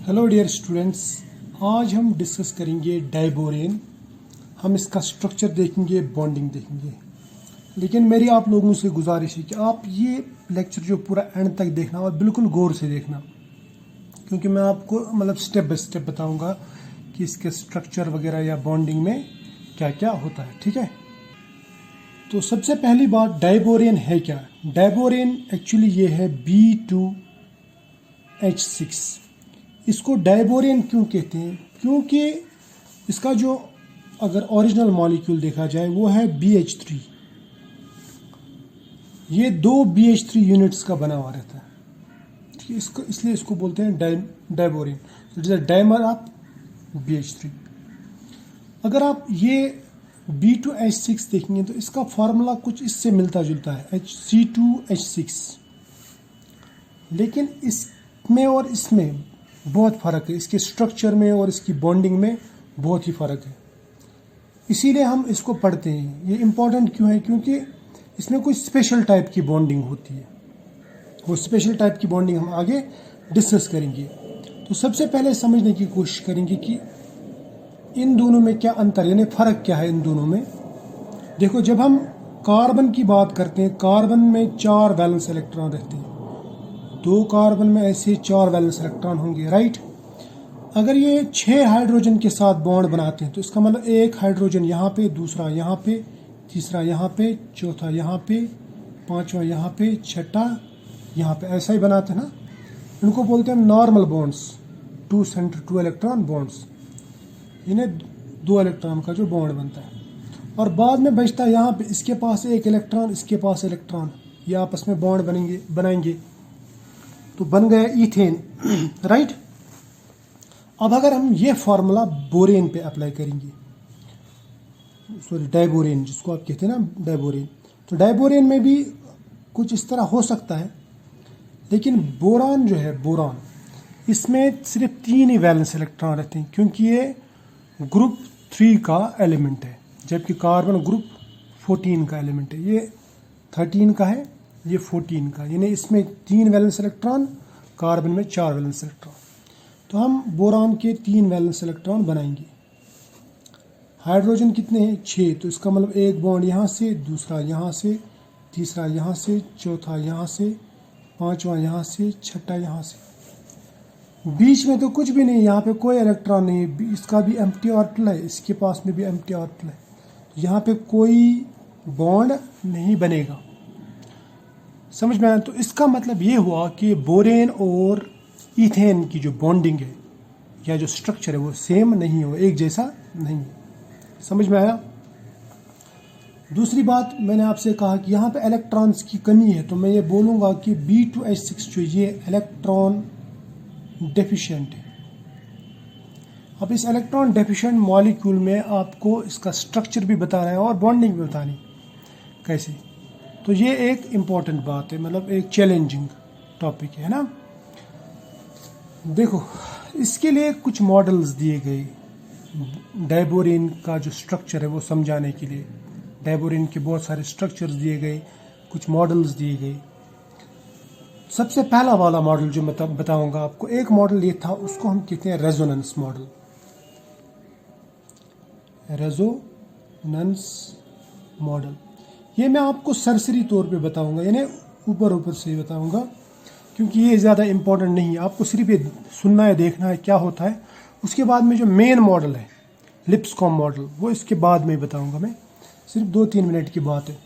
Hello dear students, आज हम discuss करेंगे डाइबोरेन। हम इसका स्ट्रक्चर देखेंगे, बॉन्डिंग देखेंगे। लेकिन मेरी आप लोगों से गुजारिश है कि आप ये लेक्चर जो पूरा एंड तक देखना और बिल्कुल गौर से देखना, क्योंकि मैं आपको स्टेप बाय स्टेप बताऊंगा कि इसके स्ट्रक्चर वगैरह या बॉन्डिंग में क्या क्या होता है। ठीक है, तो सबसे पहली बात, डाइबोरेन है क्या? डाइबोरेन एक्चुअली ये है B2H6। इसको डाइबोरेन क्यों कहते हैं? क्योंकि इसका जो अगर ओरिजिनल मॉलिक्यूल देखा जाए वो है BH3। ये दो BH3 यूनिट्स का बना हुआ रहता है, इसको इसलिए इसको बोलते हैं diborane. It is a dimer of BH3। अगर आप ये B2H6 देखेंगे तो इसका फार्मूला कुछ इससे मिलता जुलता है, C2H6। लेकिन इसमें और इसमें बहुत फ़र्क है, इसके स्ट्रक्चर में और इसकी बॉन्डिंग में बहुत ही फ़र्क है। इसीलिए हम इसको पढ़ते हैं। ये इम्पॉर्टेंट क्यों है? क्योंकि इसमें कोई स्पेशल टाइप की बॉन्डिंग होती है। वो स्पेशल टाइप की बॉन्डिंग हम आगे डिस्कस करेंगे। तो सबसे पहले समझने की कोशिश करेंगे कि इन दोनों में क्या अंतर, यानी फ़र्क क्या है इन दोनों में। देखो, जब हम कार्बन की बात करते हैं, कार्बन में 4 वैलेंस इलेक्ट्रॉन रहते हैं। 2 कार्बन में ऐसे 4 वैलेंस इलेक्ट्रॉन होंगे, राइट। अगर ये 6 हाइड्रोजन के साथ बॉन्ड बनाते हैं तो इसका मतलब एक हाइड्रोजन यहाँ पे, दूसरा यहाँ पे, तीसरा यहाँ पे, चौथा यहाँ पे, पांचवा यहाँ पे, छठा यहाँ पे, ऐसा ही बनाते हैं ना। इनको बोलते हैं normal bonds, 2 centre 2 electron bonds. इन्हें 2 इलेक्ट्रॉन का जो बॉन्ड बनता है और बाद में बचता है यहाँ पे, इसके पास एक इलेक्ट्रॉन, इसके पास इलेक्ट्रॉन, ये आपस में बॉन्ड बनाएंगे तो बन गया इथेन, राइट। अब अगर हम ये फार्मूला बोरेन पे अप्लाई करेंगे, सॉरी डाइबोरेन जिसको आप कहते हैं ना, डाइबोरेन, तो डाइबोरेन में भी कुछ इस तरह हो सकता है। लेकिन बोरान जो है, बोरान, इसमें सिर्फ 3 ही वैलेंस इलेक्ट्रॉन रहते हैं, क्योंकि ये ग्रुप 3 का एलिमेंट है, जबकि कार्बन ग्रुप 14 का एलिमेंट है। ये 13 का है, ये 14 का, यानी इसमें 3 वैलेंस इलेक्ट्रॉन, कार्बन में 4 वैलेंस इलेक्ट्रॉन। तो हम बोरान के 3 वैलेंस इलेक्ट्रॉन बनाएंगे। हाइड्रोजन कितने हैं? 6। तो इसका मतलब एक बॉन्ड यहाँ से, दूसरा यहाँ से, तीसरा यहाँ से, चौथा यहाँ से, पांचवा यहाँ से, छठा यहाँ से। बीच में तो कुछ भी नहीं, यहाँ पे कोई इलेक्ट्रॉन नहीं है, इसका भी एम्प्टी ऑर्बिटल है, इसके पास में भी एम्प्टी ऑर्बिटल है। तो यहाँ पे कोई बॉन्ड नहीं बनेगा। समझ में आया? तो इसका मतलब ये हुआ कि बोरेन और इथेन की जो बॉन्डिंग है या जो स्ट्रक्चर है वो सेम नहीं हो, एक जैसा नहीं है। समझ में आया? दूसरी बात, मैंने आपसे कहा कि यहाँ पे इलेक्ट्रॉन्स की कमी है, तो मैं ये बोलूँगा कि B2H6 जो ये इलेक्ट्रॉन डेफिशिएंट है। अब इस इलेक्ट्रॉन डेफिशिएंट मॉलिक्यूल में आपको इसका स्ट्रक्चर भी बता रहा है और बॉन्डिंग भी बतानी कैसे। तो ये एक इम्पॉर्टेंट बात है, एक चैलेंजिंग टॉपिक है ना। देखो, इसके लिए कुछ मॉडल्स दिए गए डाइबोरेन का जो स्ट्रक्चर है वो समझाने के लिए। डाइबोरेन के बहुत सारे स्ट्रक्चर्स दिए गए, कुछ मॉडल्स दिए गए। सबसे पहला वाला मॉडल जो मैं बताऊंगा आपको, एक मॉडल ये था, उसको हम कहते हैं रेजोनेंस मॉडल। रेजोनेंस मॉडल ये मैं आपको सरसरी तौर पे बताऊंगा, यानी ऊपर से बताऊंगा, क्योंकि ये ज़्यादा इम्पोर्टेंट नहीं है। आपको सिर्फ ये सुनना है, देखना है क्या होता है। उसके बाद में जो मेन मॉडल है, लिप्सकॉम मॉडल, वो इसके बाद में बताऊंगा मैं, सिर्फ 2-3 मिनट की बात है।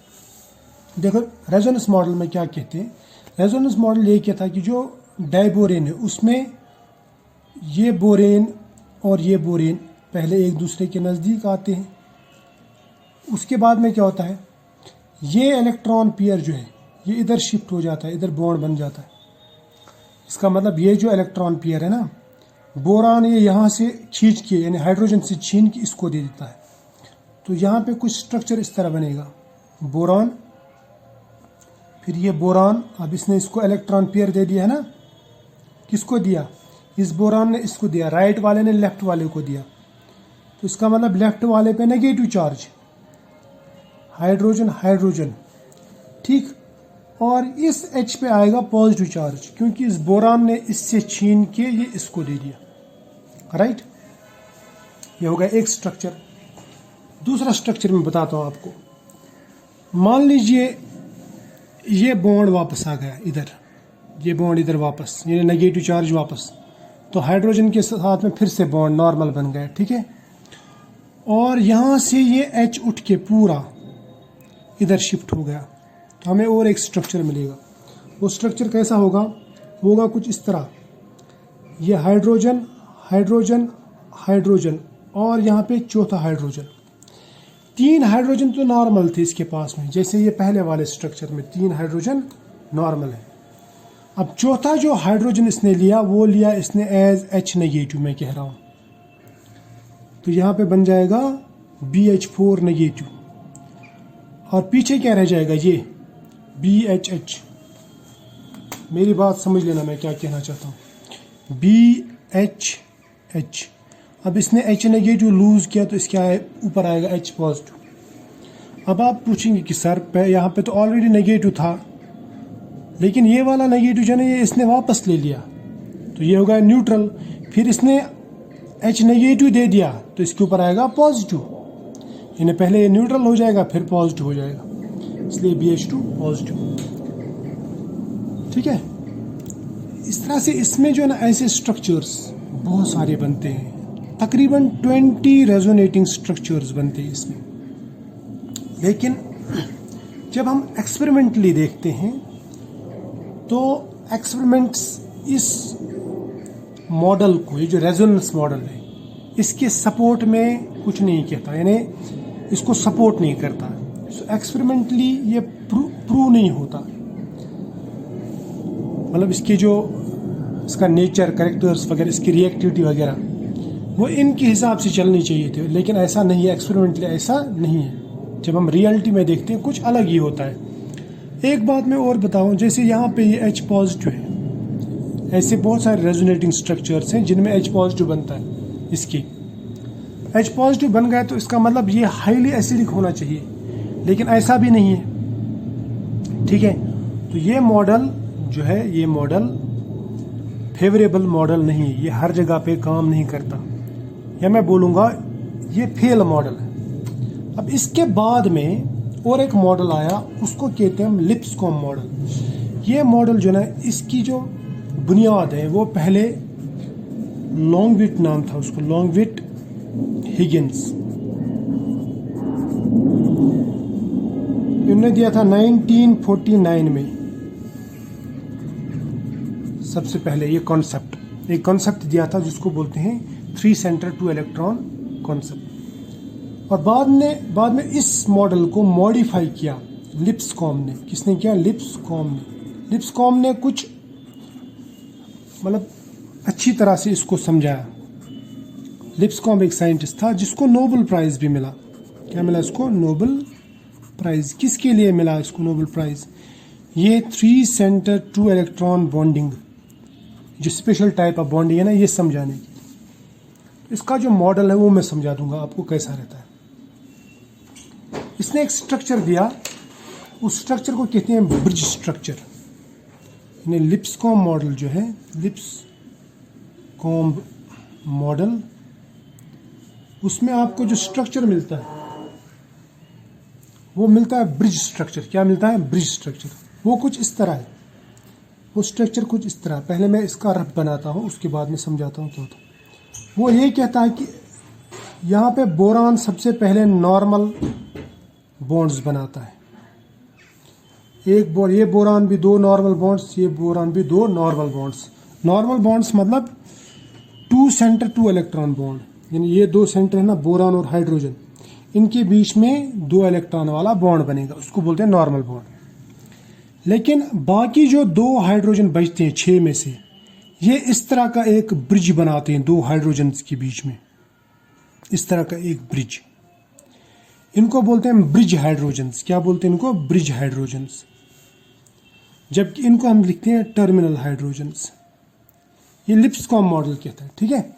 देखो, रेजोनेंस मॉडल में क्या कहते हैं। रेजोनेंस मॉडल ये कहता है कि जो डाइबोरेन है उसमें ये बोरेन और ये बोरेन पहले एक दूसरे के नज़दीक आते हैं। उसके बाद में क्या होता है, ये इलेक्ट्रॉन पेयर जो है ये इधर शिफ्ट हो जाता है, इधर बॉन्ड बन जाता है। इसका मतलब ये जो इलेक्ट्रॉन पेयर है ना, बोरान ये यहाँ से खींच के, यानी हाइड्रोजन से छीन के इसको दे देता है। तो यहाँ पे कुछ स्ट्रक्चर इस तरह बनेगा, बोरान, फिर ये बोरान। अब इसने इसको इलेक्ट्रॉन पेयर दे दिया है ना, किसको दिया? इस बोरान ने इसको दिया, राइट वाले ने लेफ्ट वाले को दिया। तो इसका मतलब लेफ्ट वाले पे नेगेटिव चार्ज, हाइड्रोजन हाइड्रोजन, ठीक। और इस H पे आएगा पॉजिटिव चार्ज, क्योंकि इस बोरान ने इससे छीन के ये इसको दे दिया। राइट। ये हो गया एक स्ट्रक्चर। दूसरा स्ट्रक्चर मैं बताता हूँ आपको। मान लीजिए ये बॉन्ड वापस आ गया इधर, ये बॉन्ड इधर वापस, ये नेगेटिव चार्ज वापस, तो हाइड्रोजन के साथ में फिर से बॉन्ड नॉर्मल बन गया, ठीक है। और यहाँ से ये H उठ के पूरा इधर शिफ्ट हो गया, तो हमें और एक स्ट्रक्चर मिलेगा। वो स्ट्रक्चर कैसा होगा? होगा कुछ इस तरह, ये हाइड्रोजन हाइड्रोजन हाइड्रोजन और यहाँ पे चौथा हाइड्रोजन। 3 हाइड्रोजन तो नॉर्मल थे इसके पास में, जैसे ये पहले वाले स्ट्रक्चर में 3 हाइड्रोजन नॉर्मल है। अब चौथा जो हाइड्रोजन इसने लिया, वो लिया इसने एज H नेगेटिव, मैं कह रहा हूँ, तो यहाँ पे बन जाएगा BH4 नेगेटिव, और पीछे क्या रह जाएगा? ये BHH। मेरी बात समझ लेना मैं क्या कहना चाहता हूँ। BHH। अब इसने H नेगेटिव लूज किया तो इसके ऊपर आएगा H पॉजिटिव। अब आप पूछेंगे कि सर यहाँ पे तो ऑलरेडी नेगेटिव था, लेकिन ये वाला नेगेटिव जो है ये इसने वापस ले लिया, तो ये होगा न्यूट्रल। फिर इसने H नेगेटिव दे दिया तो इसके ऊपर आएगा पॉजिटिव, यानी पहले ये न्यूट्रल हो जाएगा फिर पॉजिटिव हो जाएगा, इसलिए BH2 पॉजिटिव, ठीक है। इस तरह से इसमें जो है ना ऐसे स्ट्रक्चर्स बहुत सारे बनते हैं, तकरीबन 20 रेजोनेटिंग स्ट्रक्चर्स बनते हैं इसमें। लेकिन जब हम एक्सपेरिमेंटली देखते हैं तो एक्सपेरिमेंट्स इस मॉडल को, ये जो रेजोनेंस मॉडल है, इसके सपोर्ट में कुछ नहीं कहता, यानी इसको सपोर्ट नहीं करता। एक्सपेरिमेंटली ये प्रूव नहीं होता, मतलब इसके जो इसका नेचर, कैरेक्टर्स वगैरह, इसकी रिएक्टिविटी वगैरह वो इनके हिसाब से चलनी चाहिए थी, लेकिन ऐसा नहीं है। एक्सपेरिमेंटली ऐसा नहीं है। जब हम रियलिटी में देखते हैं कुछ अलग ही होता है। एक बात मैं और बताऊं, जैसे यहाँ पे ये H पॉजिटिव है, ऐसे बहुत सारे रेजोनेटिंग स्ट्रक्चर्स हैं जिनमें H पॉजिटिव बनता है। इसकी H पॉजिटिव बन गया तो इसका मतलब ये हाईली एसिडिक होना चाहिए, लेकिन ऐसा भी नहीं है, ठीक है। तो ये मॉडल जो है, ये मॉडल फेवरेबल मॉडल नहीं है, ये हर जगह पे काम नहीं करता, या मैं बोलूँगा ये फेल मॉडल है। अब इसके बाद में और एक मॉडल आया, उसको कहते हैं हम लिप्सकॉम मॉडल। ये मॉडल जो है, इसकी जो बुनियाद है वो पहले लॉन्गविट नाम था उसको, लॉन्गविट हिगिंस, इन्होंने दिया था 1949 में सबसे पहले ये कॉन्सेप्ट, एक कॉन्सेप्ट दिया था जिसको बोलते हैं 3 सेंटर 2 इलेक्ट्रॉन कॉन्सेप्ट। और बाद में इस मॉडल को मॉडिफाई किया लिप्सकॉम ने। किसने किया? लिप्सकॉम ने। लिप्सकॉम ने कुछ मतलब अच्छी तरह से इसको समझाया। लिप्सकॉम एक साइंटिस्ट था जिसको नोबेल प्राइज भी मिला। क्या मिला इसको? Nobel prize. किसके लिए मिला इसको नोबेल प्राइज? ये 3 सेंटर 2 इलेक्ट्रॉन बॉन्डिंग, जो स्पेशल टाइप ऑफ बॉन्डिंग है ना, ये समझाने की। इसका जो मॉडल है वो मैं समझा दूंगा आपको कैसा रहता है। इसने एक स्ट्रक्चर दिया, उस स्ट्रक्चर को कहते हैं ब्रिज स्ट्रक्चर। यानी लिप्सकॉम मॉडल जो है, लिप्सकॉम मॉडल, उसमें आपको जो स्ट्रक्चर मिलता है वो मिलता है ब्रिज स्ट्रक्चर। क्या मिलता है? Bridge structure. वो कुछ इस तरह है, वो स्ट्रक्चर कुछ इस तरह। पहले मैं इसका रफ बनाता हूँ, उसके बाद में समझाता हूँ क्या होता है। वो ये कहता है कि यहाँ पे बोरान सबसे पहले नॉर्मल बॉन्ड्स बनाता है। ये बोरान भी 2 नॉर्मल बॉन्ड्स, ये बोरान भी 2 नॉर्मल बॉन्ड्स। नॉर्मल बॉन्ड्स मतलब 2 सेंटर 2 इलेक्ट्रॉन बॉन्ड, यानी ये 2 सेंटर है ना, बोरान और हाइड्रोजन, इनके बीच में 2 इलेक्ट्रॉन वाला बॉन्ड बनेगा, उसको बोलते हैं नॉर्मल बॉन्ड। लेकिन बाकी जो 2 हाइड्रोजन बचते हैं 6 में से, ये इस तरह का एक ब्रिज बनाते हैं 2 हाइड्रोजन के बीच में, इस तरह का एक ब्रिज। इनको बोलते हैं ब्रिज हाइड्रोजन्स। क्या बोलते हैं इनको? Bridge hydrogens. जबकि इनको हम लिखते हैं टर्मिनल हाइड्रोजन्स। ये लिप्सकॉम मॉडल कहता है, ठीक है।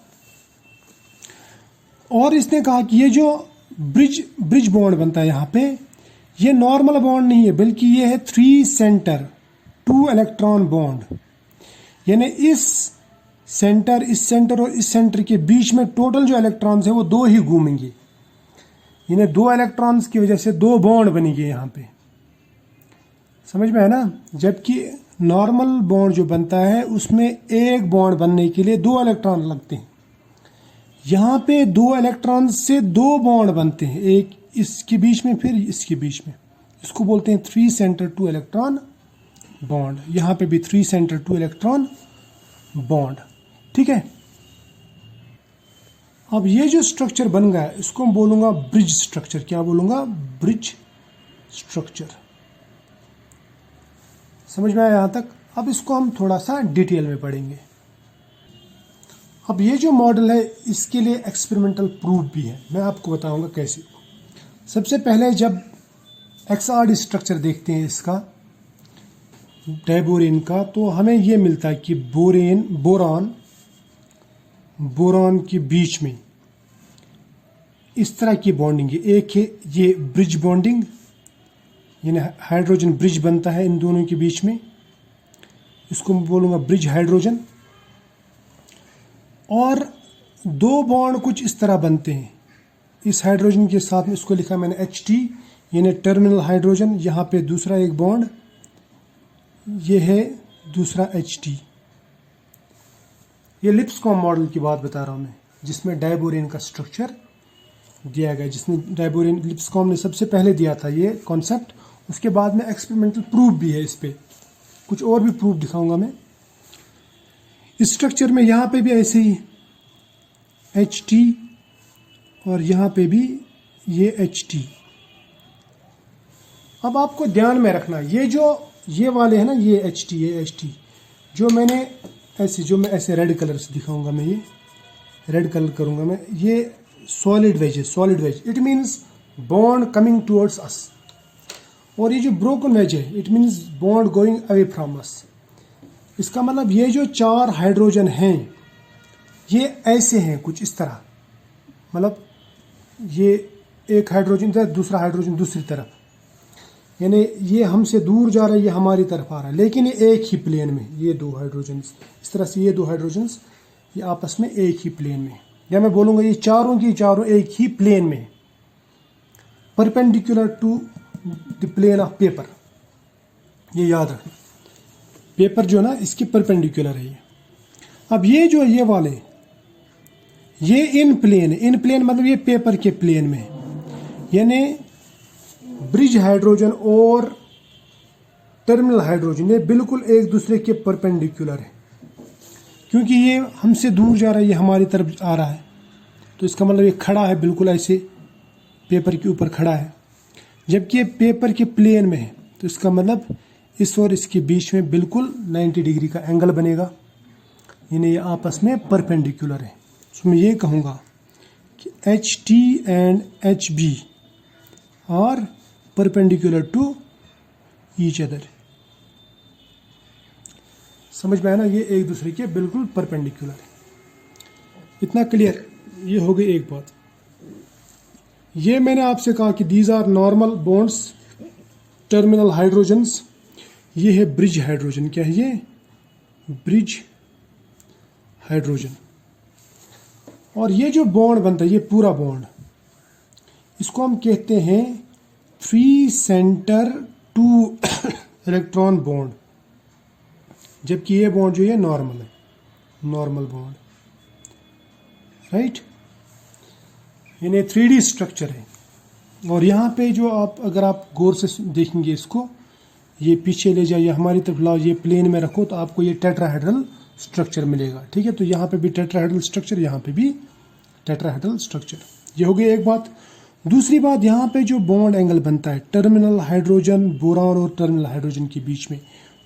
और इसने कहा कि ये जो ब्रिज बॉन्ड बनता है यहाँ पे, ये नॉर्मल बॉन्ड नहीं है, बल्कि ये है 3 सेंटर 2 इलेक्ट्रॉन बॉन्ड। यानी इस सेंटर, इस सेंटर और इस सेंटर के बीच में टोटल जो इलेक्ट्रॉन्स है वो दो ही घूमेंगे। इन्हें दो इलेक्ट्रॉन्स की वजह से दो बॉन्ड बनेंगे यहाँ पे, समझ में है ना। जबकि नॉर्मल बॉन्ड जो बनता है उसमें एक बॉन्ड बनने के लिए दो इलेक्ट्रॉन लगते हैं। यहाँ पे दो इलेक्ट्रॉन से दो बॉन्ड बनते हैं, एक इसके बीच में फिर इसके बीच में। इसको बोलते हैं 3 सेंटर 2 इलेक्ट्रॉन बॉन्ड। यहाँ पे भी 3 सेंटर 2 इलेक्ट्रॉन बॉन्ड, ठीक है। अब ये जो स्ट्रक्चर बन गया इसको मैं बोलूँगा ब्रिज स्ट्रक्चर। क्या बोलूँगा? Bridge structure. समझ में आया यहाँ तक? अब इसको हम थोड़ा सा डिटेल में पढ़ेंगे। अब ये जो मॉडल है इसके लिए एक्सपेरिमेंटल प्रूफ भी है, मैं आपको बताऊंगा कैसे। सबसे पहले जब XRD स्ट्रक्चर देखते हैं इसका डाइबोरेन का, तो हमें ये मिलता है कि बोरॉन के बीच में इस तरह की बॉन्डिंग है। एक है ये ब्रिज बॉन्डिंग, यानी हाइड्रोजन ब्रिज बनता है इन दोनों के बीच में, इसको मैं बोलूँगा ब्रिज हाइड्रोजन। और दो बॉन्ड कुछ इस तरह बनते हैं इस हाइड्रोजन के साथ में, इसको लिखा मैंने HT यानी टर्मिनल हाइड्रोजन। यहाँ पे दूसरा एक बॉन्ड, ये है दूसरा HT। ये लिप्सकॉम मॉडल की बात बता रहा हूँ मैं, जिसमें डाइबोरेन का स्ट्रक्चर दिया गया, जिसने डाइबोरेन लिप्सकॉम ने सबसे पहले दिया था ये कॉन्सेप्ट। उसके बाद में एक्सपेरिमेंटल प्रूफ भी है इस पे, कुछ और भी प्रूफ दिखाऊंगा मैं। इस स्ट्रक्चर में यहाँ पे भी ऐसे ही HT और यहाँ पे भी ये HT। अब आपको ध्यान में रखना ये वाले हैं ना, ये HT जो मैं ऐसे रेड कलर से दिखाऊंगा, मैं ये रेड कलर करूंगा मैं, ये solid wedge it means bond coming towards us. और ये जो ब्रोकन वेज है it means bond going away from us. इसका मतलब ये जो 4 हाइड्रोजन हैं ये ऐसे हैं कुछ इस तरह, मतलब ये एक हाइड्रोजन इधर, दूसरा हाइड्रोजन दूसरी तरफ, यानी ये हमसे दूर जा रहा है, ये हमारी तरफ आ रहा है, लेकिन ये एक ही प्लेन में। ये दो हाइड्रोजन्स इस तरह से, ये दो हाइड्रोजन्स ये आपस में एक ही प्लेन में, या मैं बोलूँगा ये चारों की चारों एक ही प्लेन में, perpendicular to the plane of paper. ये याद रखें, पेपर जो ना इसकी परपेंडिकुलर है ये। अब ये जो ये वाले ये इन प्लेन मतलब ये पेपर के प्लेन में, यानी ब्रिज हाइड्रोजन और टर्मिनल हाइड्रोजन ये बिल्कुल एक दूसरे के परपेंडिकुलर है। क्योंकि ये हमसे दूर जा रहा है, ये हमारी तरफ आ रहा है, तो इसका मतलब ये खड़ा है बिल्कुल ऐसे पेपर के ऊपर खड़ा है। जबकि ये पेपर के प्लेन में है, तो इसका मतलब इस और इसके बीच में बिल्कुल 90 डिग्री का एंगल बनेगा, यानी ये आपस में परपेंडिकुलर है। तो मैं ये कहूँगा कि HT and HB are perpendicular to each other. समझ में आया ना, ये एक दूसरे के बिल्कुल परपेंडिकुलर है। इतना क्लियर? ये हो गई एक बात। ये मैंने आपसे कहा कि these are normal bonds, terminal hydrogens. ये है ब्रिज हाइड्रोजन। क्या है ये? Bridge hydrogen. और ये जो बॉन्ड बनता है, ये पूरा बॉन्ड, इसको हम कहते हैं 3 सेंटर 2 इलेक्ट्रॉन बॉन्ड। जबकि ये बॉन्ड जो है नॉर्मल है, नॉर्मल बॉन्ड, राइट। यानी 3D स्ट्रक्चर है। और यहाँ पे जो अगर आप गौर से देखेंगे इसको, ये पीछे ले जाइए, हमारी तरफ लाओ, ये प्लेन में रखो, तो आपको ये टेट्राहेड्रल स्ट्रक्चर मिलेगा। ठीक है, तो यहाँ पे भी टेट्राहेड्रल स्ट्रक्चर, यहाँ पे भी टेट्राहेड्रल स्ट्रक्चर। ये हो गई एक बात। दूसरी बात, यहाँ पे जो बॉन्ड एंगल बनता है टर्मिनल हाइड्रोजन, बोरॉन और टर्मिनल हाइड्रोजन के बीच में,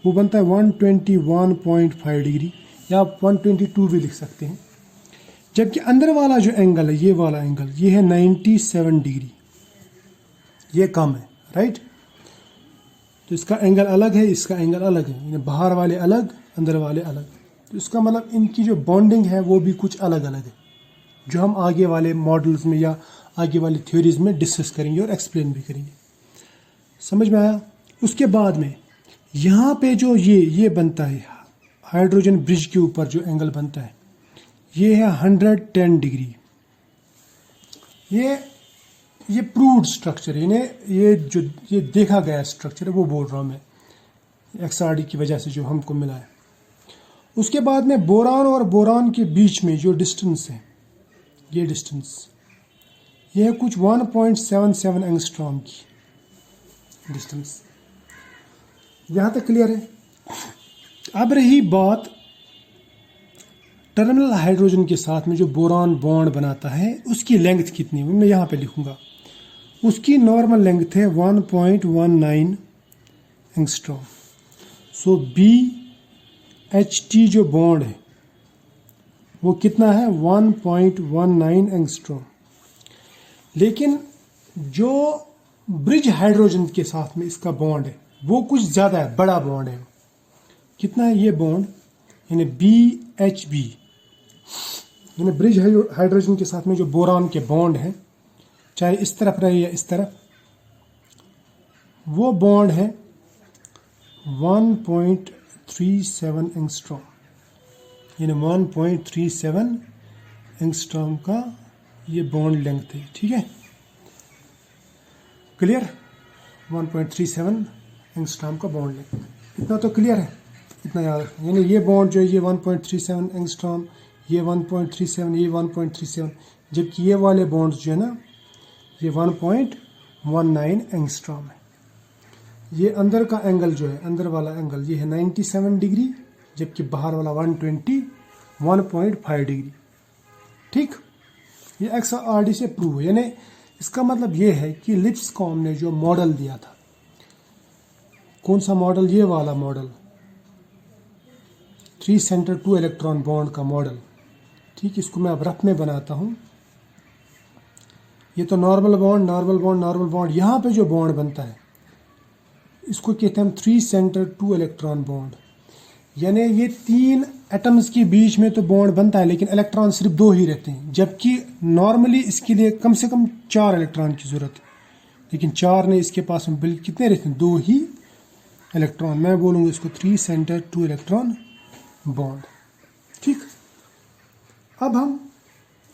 वो बनता है 121.5 डिग्री, या आप 122 भी लिख सकते हैं। जबकि अंदर वाला जो एंगल है, ये वाला एंगल, ये है 97 डिग्री, ये कम है, राइट। तो इसका एंगल अलग है, इसका एंगल अलग है, बाहर वाले अलग, अंदर वाले अलग। तो इसका मतलब इनकी जो बॉन्डिंग है वो भी कुछ अलग अलग है, जो हम आगे वाले मॉडल्स में या आगे वाली थ्योरीज में डिस्कस करेंगे और एक्सप्लेन भी करेंगे। समझ में आया? उसके बाद में यहाँ पे जो ये बनता है हाइड्रोजन ब्रिज के ऊपर जो एंगल बनता है ये है 110 डिग्री। ये प्रूव्ड स्ट्रक्चर है, ये देखा गया स्ट्रक्चर है वो बोल रहा हूँ मैं, XRD की वजह से जो हमको मिला है। उसके बाद में बोरान और बोरान के बीच में जो डिस्टेंस है, ये डिस्टेंस ये है कुछ 1.77 एंगस्ट्रॉम की डिस्टेंस। यहाँ तक क्लियर है। अब रही बात टर्मिनल हाइड्रोजन के साथ में जो बोरान बॉन्ड बनाता है उसकी लेंथ कितनी है, मैं यहाँ पे लिखूँगा। उसकी नॉर्मल लेंथ है 1.19 एंगस्ट्रॉम। सो BHT जो बॉन्ड है वो कितना है 1.19 एंगस्ट्रॉम। लेकिन जो ब्रिज हाइड्रोजन के साथ में इसका बॉन्ड है वो कुछ ज़्यादा है, बड़ा बॉन्ड है। कितना है ये बॉन्ड, यानी BHB, यानी ब्रिज हाइड्रोजन के साथ में जो बोरान के बॉन्ड है, चाहे इस तरफ रहे या इस तरफ, वो बॉन्ड है 1.37 एंगस्ट्रॉम, यानी 1.37 एंगस्ट्रॉम का ये बॉन्ड लेंथ है। ठीक है, क्लियर। 1.37 एंगस्ट्रॉम का बॉन्ड लेंथ, इतना तो क्लियर है, इतना याद रखना। यानी ये बॉन्ड जो है ये 1.37 एंगस्ट्रॉम, ये 1.37, ये 1.37, जबकि ये वाले बॉन्ड्स जो है ना ये 1.19 एंगस्ट्रॉम है। ये अंदर का एंगल जो है, अंदर वाला एंगल ये है 97 डिग्री, जबकि बाहर वाला 121.5 डिग्री। ठीक, ये XRD से प्रूव है। यानी इसका मतलब ये है कि लिप्सकॉम ने जो मॉडल दिया था, कौन सा मॉडल, ये वाला मॉडल, 3 सेंटर 2 इलेक्ट्रॉन बॉन्ड का मॉडल। ठीक, इसको मैं अब रफ में बनाता हूँ। ये तो normal bond, normal bond, normal bond, यहाँ पे जो बॉन्ड बनता है इसको कहते हैं हम 3 सेंटर 2 इलेक्ट्रॉन बॉन्ड। यानी ये 3 एटम्स के बीच में तो बॉन्ड बनता है लेकिन इलेक्ट्रॉन सिर्फ 2 ही रहते हैं, जबकि नॉर्मली इसके लिए कम से कम 4 इलेक्ट्रॉन की जरूरत है, लेकिन 4 ने इसके पास में बिल्कुल कितने रहते हैं, 2 ही इलेक्ट्रॉन। मैं बोलूँगा इसको 3 सेंटर 2 इलेक्ट्रॉन बॉन्ड। ठीक, अब हम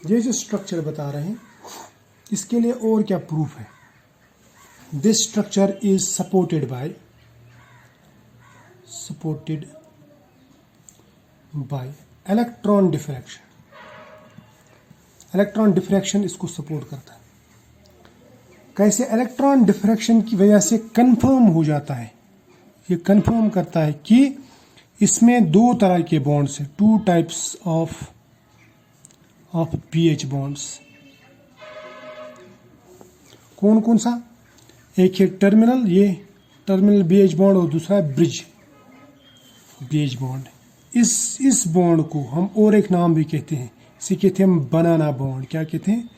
ये जो स्ट्रक्चर बता रहे हैं इसके लिए और क्या प्रूफ है। This structure is supported by electron diffraction. Electron diffraction इसको सपोर्ट करता है। कैसे? इलेक्ट्रॉन डिफ्रैक्शन की वजह से कंफर्म हो जाता है, ये कंफर्म करता है कि इसमें 2 तरह के बॉन्ड्स हैं, 2 टाइप्स ऑफ pH बॉन्ड्स। कौन कौन सा? एक है टर्मिनल, ये टर्मिनल BH बॉन्ड, और दूसरा है ब्रिज BH बॉन्ड। इस बॉन्ड को हम और एक नाम भी कहते हैं, इसे कहते हैं हम बनाना बॉन्ड। क्या कहते हैं?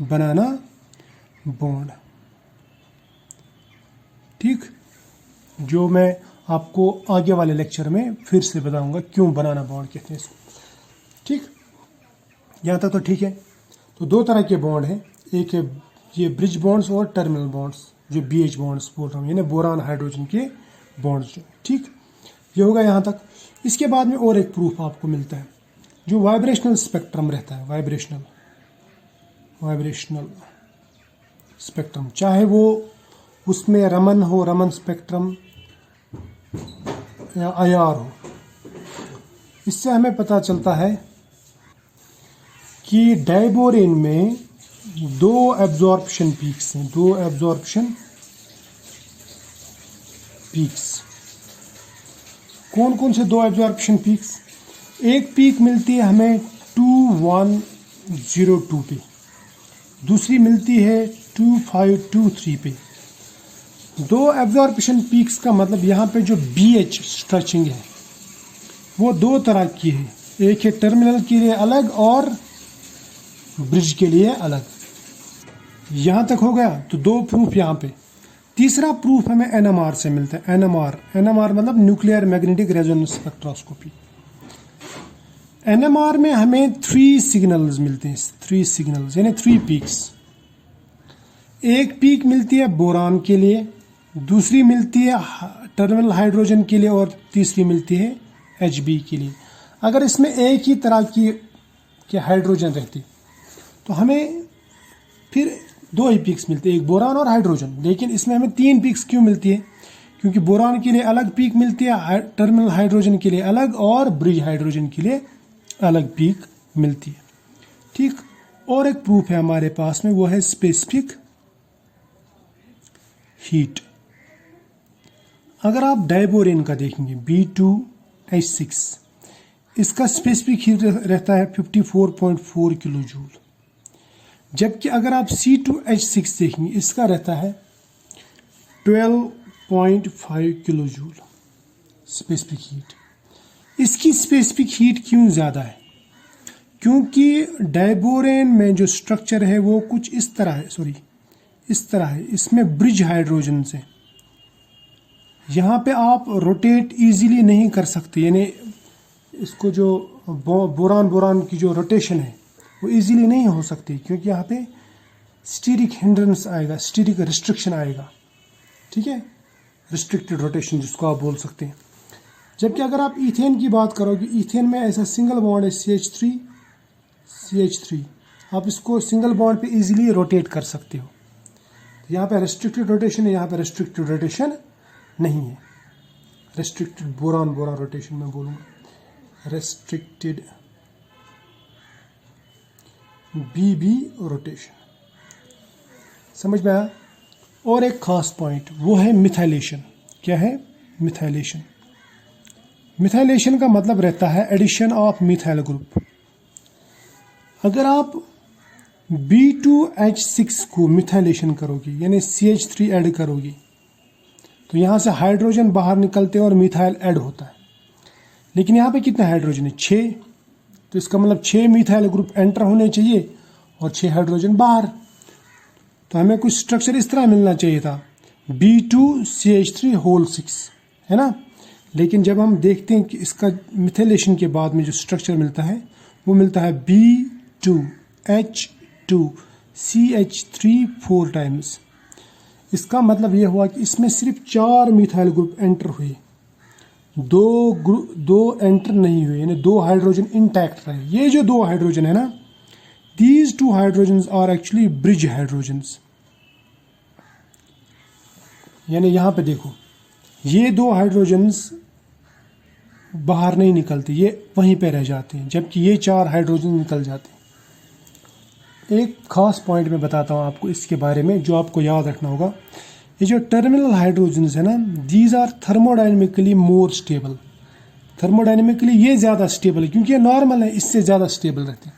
बनाना बॉन्ड। ठीक, जो मैं आपको आगे वाले लेक्चर में फिर से बताऊंगा क्यों बनाना बॉन्ड कहते हैं इसको। ठीक, यहाँ तक तो ठीक है। तो 2 तरह के बॉन्ड हैं, एक है ये ब्रिज बॉन्ड्स और टर्मिनल बॉन्ड्स, जो BH बॉन्ड्स बोल रहा हूँ, यानी बोरान हाइड्रोजन के बॉन्ड्स जो। ठीक, ये होगा यहाँ तक। इसके बाद में और एक प्रूफ आपको मिलता है, जो वाइब्रेशनल स्पेक्ट्रम रहता है, वाइब्रेशनल स्पेक्ट्रम, चाहे वो उसमें रमन हो, रमन स्पेक्ट्रम, या IR हो। इससे हमें पता चलता है कि डाइबोरेन में 2 एब्जॉर्प्शन पीक्स हैं, 2 एब्जॉर्प्शन पीक्स। कौन कौन से 2 एब्जॉर्प्शन पीक्स? एक पीक मिलती है हमें 2102 पे, दूसरी मिलती है 2523 पे। 2 एब्जॉर्प्शन पीक्स का मतलब यहाँ पे जो BH स्ट्रेचिंग है वो 2 तरह की है, एक है टर्मिनल के लिए अलग और ब्रिज के लिए अलग। यहाँ तक हो गया। तो 2 प्रूफ यहाँ पे। तीसरा प्रूफ हमें NMR से मिलता है। NMR मतलब nuclear magnetic resonance spectroscopy. NMR में हमें 3 सिग्नल्स मिलते हैं, 3 सिग्नल्स यानी 3 पीक्स। एक पीक मिलती है बोरान के लिए, दूसरी मिलती है टर्मिनल हाइड्रोजन के लिए, और तीसरी मिलती है Hb के लिए। अगर इसमें एक ही तरह के हाइड्रोजन रहते तो हमें फिर 2 ही पीक्स मिलते, एक बोरान और हाइड्रोजन। लेकिन इसमें हमें 3 पीक्स क्यों मिलती है? क्योंकि बोरान के लिए अलग पीक मिलती है, टर्मिनल हाइड्रोजन के लिए अलग और ब्रिज हाइड्रोजन के लिए अलग पीक मिलती है। ठीक, और एक प्रूफ है हमारे पास में, वो है स्पेसिफिक हीट। अगर आप डाइबोरेन का देखेंगे B2H6, इसका स्पेसिफिक हीट रहता है 54.4 किलो जूल। जबकि अगर आप C2H6 देखेंगे, इसका रहता है 12.5 किलो जूल स्पेसिफिक हीट। इसकी स्पेसिफिक हीट क्यों ज़्यादा है? क्योंकि डाइबोरेन में जो स्ट्रक्चर है वो कुछ इस तरह है, इस तरह है। इसमें ब्रिज हाइड्रोजन से यहाँ पे आप रोटेट इजीली नहीं कर सकते, यानी इसको जो बोरान की जो रोटेशन है वो इजीली नहीं हो सकती, क्योंकि यहाँ पे स्टीरिक हिंड्रेंस आएगा, स्टीरिक रिस्ट्रिक्शन आएगा। ठीक है, रिस्ट्रिक्टेड रोटेशन जिसको आप बोल सकते हैं। जबकि अगर आप ईथेन की बात करोगे, ईथेन में ऐसा सिंगल बॉन्ड है CH3, आप इसको सिंगल बॉन्ड पे इजीली रोटेट कर सकते हो। यहाँ पे रिस्ट्रिक्टेड रोटेशन है, यहाँ पे रिस्ट्रिक्टेड रोटेशन नहीं है। रिस्ट्रिक्टेड बोरान रोटेशन मैं बोलूँगा, रिस्ट्रिक्टेड BB रोटेशन। समझ में आया? और एक खास पॉइंट वो है मिथाइलेशन। क्या है? मिथाइलेशन। मिथाइलेशन का मतलब रहता है एडिशन ऑफ मिथाइल ग्रुप। अगर आप B2H6 को मिथाइलेशन करोगे, यानी CH3 ऐड करोगे, तो यहाँ से हाइड्रोजन बाहर निकलते हैं और मिथाइल ऐड होता है। लेकिन यहाँ पे कितना हाइड्रोजन है? 6। तो इसका मतलब 6 मिथाइल ग्रुप एंटर होने चाहिए और 6 हाइड्रोजन बाहर। तो हमें कुछ स्ट्रक्चर इस तरह मिलना चाहिए था, B2CH3 6, है ना। लेकिन जब हम देखते हैं कि इसका मिथाइलेशन के बाद में जो स्ट्रक्चर मिलता है वो मिलता है B2H2CH3 4 टाइम्स। इसका मतलब ये हुआ कि इसमें सिर्फ 4 मिथाइल ग्रुप एंटर हुए, 2 एंटर नहीं हुए, यानी 2 हाइड्रोजन इंटैक्ट रहे। ये जो 2 हाइड्रोजन है ना, these 2 hydrogens are actually bridge hydrogens। यानी यहाँ पे देखो, ये 2 हाइड्रोजन्स बाहर नहीं निकलते, ये वहीं पे रह जाते हैं, जबकि ये 4 हाइड्रोजन निकल जाते हैं। एक खास पॉइंट मैं बताता हूँ आपको इसके बारे में, जो आपको याद रखना होगा। ये जो टर्मिनल हाइड्रोजन्स है ना, these are thermodynamically more stable. Thermodynamically ये ज़्यादा स्टेबल है, क्योंकि ये नॉर्मल है, इससे ज़्यादा स्टेबल रहते हैं।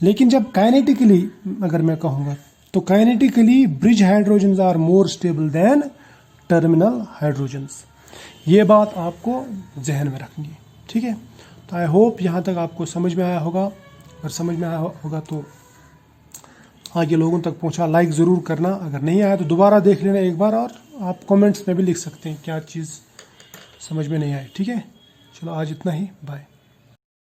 लेकिन जब काइनेटिकली अगर मैं कहूँगा, तो kinetically bridge hydrogens are more stable than terminal hydrogens. ये बात आपको जहन में रखनी है। ठीक है, तो आई होप यहाँ तक आपको समझ में आया होगा। अगर समझ में आया होगा तो आगे लोगों तक पहुँचा। लाइक ज़रूर करना, अगर नहीं आया तो दोबारा देख लेना एक बार, और आप कमेंट्स में भी लिख सकते हैं क्या चीज़ समझ में नहीं आई। ठीक है, चलो आज इतना ही, बाय।